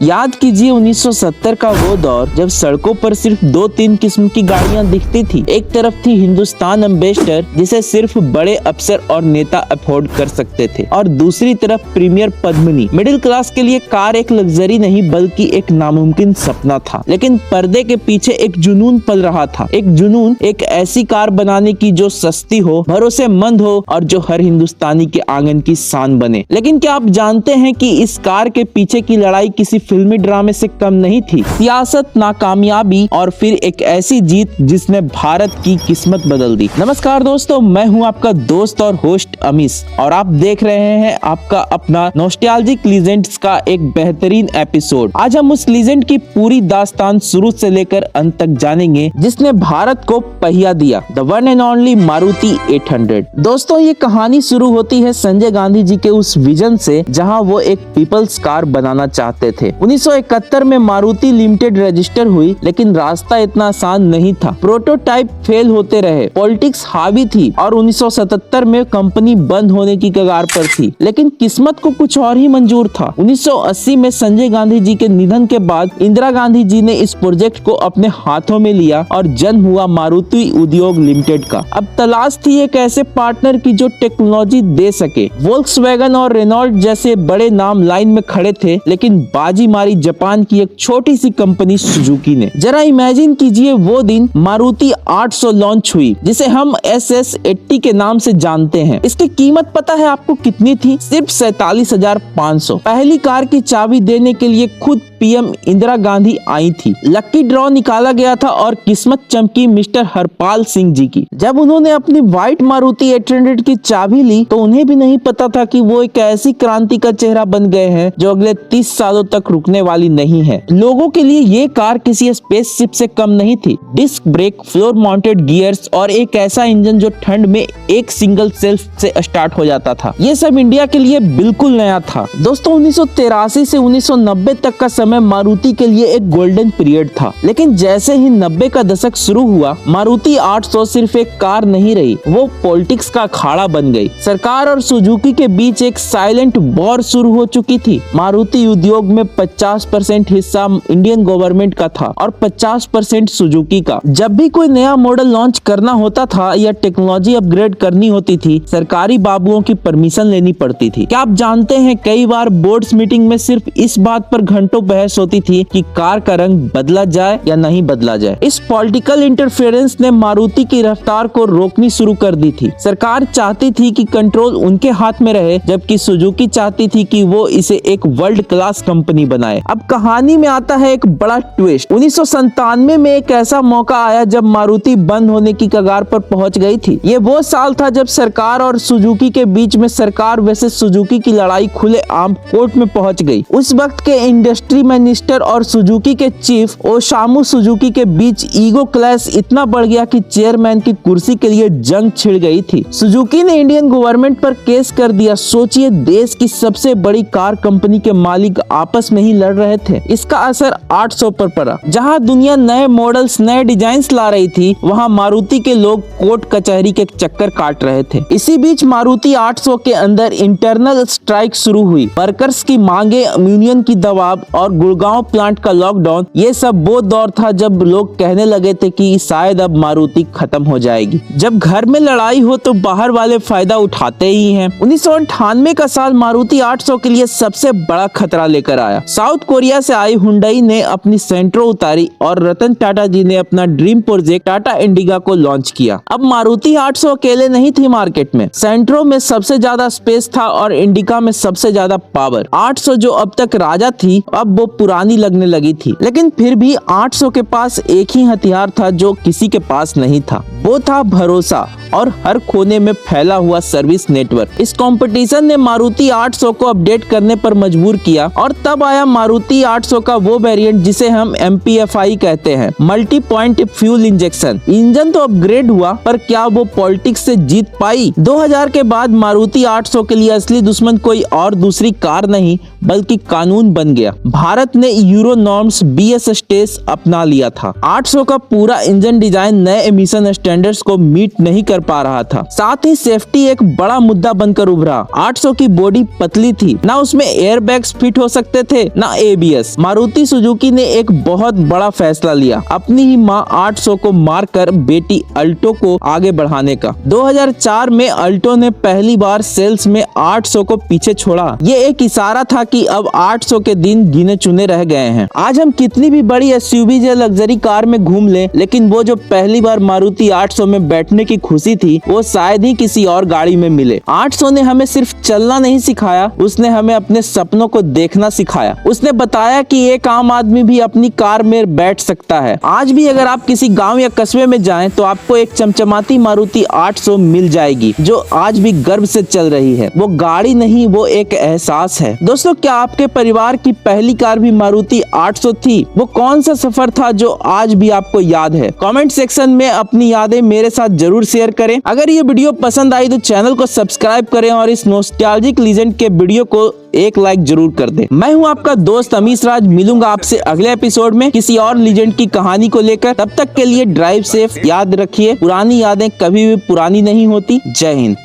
याद कीजिए 1970 का वो दौर जब सड़कों पर सिर्फ 2-3 किस्म की गाड़ियां दिखती थी। एक तरफ थी हिंदुस्तान एम्बेसडर जिसे सिर्फ बड़े अफसर और नेता अफोर्ड कर सकते थे, और दूसरी तरफ प्रीमियर पद्मिनी। मिडिल क्लास के लिए कार एक लग्जरी नहीं बल्कि एक नामुमकिन सपना था। लेकिन पर्दे के पीछे एक जुनून पल रहा था, एक जुनून एक ऐसी कार बनाने की जो सस्ती हो, भरोसेमंद हो और जो हर हिंदुस्तानी के आंगन की शान बने। लेकिन क्या आप जानते हैं कि इस कार के पीछे की लड़ाई किसी फिल्मी ड्रामे से कम नहीं थी। सियासत, नाकामयाबी और फिर एक ऐसी जीत जिसने भारत की किस्मत बदल दी। नमस्कार दोस्तों, मैं हूं आपका दोस्त और होस्ट अमीश और आप देख रहे हैं आपका अपना नॉस्टैल्जिक लीजेंड्स का एक बेहतरीन एपिसोड। आज हम उस लीजेंड की पूरी दास्तान शुरू से लेकर अंत तक जानेंगे जिसने भारत को पहिया दिया, the one and only Maruti 800। दोस्तों, ये कहानी शुरू होती है संजय गांधी जी के उस विजन से जहां वो एक पीपल्स कार बनाना चाहते थे। 1971 में मारुति लिमिटेड रजिस्टर हुई, लेकिन रास्ता इतना आसान नहीं था। प्रोटोटाइप फेल होते रहे, पॉलिटिक्स हावी थी और 1977 में कंपनी बंद होने की कगार पर थी। लेकिन किस्मत को कुछ और ही मंजूर था। 1980 में संजय गांधी जी के निधन के बाद इंदिरा गांधी जी ने इस प्रोजेक्ट को अपने हाथों में लिया और जन्म हुआ मारुति उद्योग लिमिटेड का। अब तलाश थी एक ऐसे पार्टनर की जो टेक्नोलॉजी दे सके। वोल्क्सवैगन और रेनॉल्ट जैसे बड़े नाम लाइन में खड़े थे, लेकिन बाजी मारी जापान की एक छोटी सी कंपनी सुजुकी ने। जरा इमेजिन कीजिए वो दिन मारुति 800 लॉन्च हुई, जिसे हम SS80 के नाम से जानते हैं। इसकी कीमत पता है आपको कितनी थी? सिर्फ 47,500। पहली कार की चाबी देने के लिए खुद पीएम इंदिरा गांधी आई थी। लक्की ड्रॉ निकाला गया था और किस्मत चमकी मिस्टर हरपाल सिंह जी की। जब उन्होंने अपनी व्हाइट मारुति 800 की चाबी ली तो उन्हें भी नहीं पता था कि वो एक ऐसी क्रांति का चेहरा बन गए हैं जो अगले 30 सालों तक रुकने वाली नहीं है। लोगों के लिए ये कार किसी स्पेसशिप से कम नहीं थी। Disc brake, floor mounted gears और एक ऐसा इंजन जो ठंड में एक सिंगल सेल्फ से स्टार्ट हो जाता था। ये सब इंडिया के लिए बिल्कुल नया था। दोस्तों, 1983 से 1990 तक का समय मारुति के लिए एक गोल्डन पीरियड था। लेकिन जैसे ही 90 का दशक शुरू हुआ, मारुति 800 सिर्फ एक कार नहीं रही, वो पॉलिटिक्स का अखाड़ा बन गई। सरकार और सुजुकी के बीच एक साइलेंट वॉर शुरू हो चुकी थी। मारुति उद्योग में 50% हिस्सा इंडियन गवर्नमेंट का था और 50% सुजुकी का। जब भी कोई नया मॉडल लॉन्च करना होता था या टेक्नोलॉजी अपग्रेड करनी होती थी, सरकारी बाबुओं की परमिशन लेनी पड़ती थी। क्या आप जानते हैं कई बार बोर्ड्स मीटिंग में सिर्फ इस बात पर घंटों बहस होती थी कि कार का रंग बदला जाए या नहीं बदला जाए। इस पॉलिटिकल इंटरफेरेंस ने मारुति की रफ्तार को रोकनी शुरू कर दी थी। सरकार चाहती थी कि कंट्रोल उनके हाथ में रहे, जबकि सुजुकी चाहती थी कि वो इसे एक वर्ल्ड क्लास कंपनी बनाए। अब कहानी में आता है एक बड़ा ट्विस्ट। 1997 में एक ऐसा मौका आया जब मारुति बंद होने की कगार पर पहुंच गई थी। ये वो साल था जब सरकार और सुजुकी के बीच में सरकार वैसे सुजुकी की लड़ाई खुले आम कोर्ट में पहुंच गई। उस वक्त के इंडस्ट्री मिनिस्टर और सुजुकी के चीफ ओसामू सुजुकी के बीच ईगो क्लैश इतना बढ़ गया कि चेयरमैन की कुर्सी के लिए जंग छिड़ गई थी। सुजुकी ने इंडियन गवर्नमेंट पर केस कर दिया। सोचिए, देश की सबसे बड़ी कार कंपनी के मालिक आपस में ही लड़ रहे थे। इसका असर 800 पर पड़ा। जहां दुनिया नए मॉडल्स, नए डिजाइन्स ला रही थी, वहां मारुति के लोग कोर्ट कचहरी के चक्कर काट रहे थे। इसी बीच मारुति 800 के अंदर इंटरनल स्ट्राइक शुरू हुई। वर्कर्स की मांगे, यूनियन की दबाव और गुड़गांव प्लांट का लॉकडाउन, ये सब वो दौर था जब लोग कहने लगे थे कि शायद अब मारुति खत्म हो जाएगी। जब घर में लड़ाई हो तो बाहर वाले फायदा उठाते ही हैं। 1998 का साल मारुति 800 के लिए सबसे बड़ा खतरा लेकर आया। साउथ कोरिया से आई हुंडई ने अपनी सेंट्रो उतारी और रतन टाटा जी ने अपना ड्रीम प्रोजेक्ट टाटा इंडिगा को लॉन्च किया। अब मारुति 800 अकेले नहीं थी मार्केट में। सेंट्रो में सबसे ज्यादा स्पेस था और इंडिका में सबसे ज्यादा पावर। 800 जो अब तक राजा थी, अब वो पुरानी लगने लगी थी। लेकिन फिर भी 800 के पास एक ही हथियार था जो किसी के पास नहीं था, वो था भरोसा और हर कोने में फैला हुआ सर्विस नेटवर्क। इस कंपटीशन ने मारुति 800 को अपडेट करने पर मजबूर किया और तब आया मारुति 800 का वो वेरिएंट जिसे हम MPFI कहते हैं, multi point fuel injection. Engine तो अपग्रेड हुआ, पर क्या वो पॉलिटिक्स से जीत पाई? 2000 के बाद मारुति 800 के लिए असली दुश्मन कोई और दूसरी कार नहीं बल्कि कानून बन गया। भारत ने यूरो नॉर्म्स BS स्टेज अपना लिया था। 800 का पूरा इंजन डिजाइन नए एमिशन स्टैंडर्ड्स को मीट नहीं कर पा रहा था। साथ ही सेफ्टी एक बड़ा मुद्दा बनकर उभरा। 800 की बॉडी पतली थी, ना उसमें एयर बैग्स फिट हो सकते थे ना ABS। मारुति सुजुकी ने एक बहुत बड़ा फैसला लिया, अपनी ही माँ 800 को मारकर बेटी अल्टो को आगे बढ़ाने का। 2004 में अल्टो ने पहली बार सेल्स में 800 को पीछे छोड़ा। ये एक इशारा था कि अब 800 के दिन गिने चुने रह गए हैं। आज हम कितनी भी बड़ी SUV या लग्जरी कार में घूम लें, लेकिन वो जो पहली बार मारुति 800 में बैठने की खुशी थी वो शायद ही किसी और गाड़ी में मिले। 800 ने हमें सिर्फ चलना नहीं सिखाया, उसने हमें अपने सपनों को देखना सिखाया। उसने बताया कि एक आम आदमी भी अपनी कार में बैठ सकता है। आज भी अगर आप किसी गांव या कस्बे में जाएं तो आपको एक चमचमाती मारुति 800 मिल जाएगी जो आज भी गर्व से चल रही है। वो गाड़ी नहीं, वो एक एहसास है। दोस्तों, क्या आपके परिवार की पहली कार भी मारुति 800 थी? वो कौन सा सफर था जो आज भी आपको याद है? कमेंट सेक्शन में अपनी यादें मेरे साथ जरूर शेयर करें। अगर ये वीडियो पसंद आई तो चैनल को सब्सक्राइब करें और इस नॉस्टैल्जिक लीजेंड के वीडियो को एक लाइक जरूर कर दें। मैं हूं आपका दोस्त अमीश राज, मिलूंगा आपसे अगले एपिसोड में किसी और लीजेंड की कहानी को लेकर। तब तक के लिए ड्राइव सेफ, याद रखिए पुरानी यादें कभी भी पुरानी नहीं होती। जय हिंद।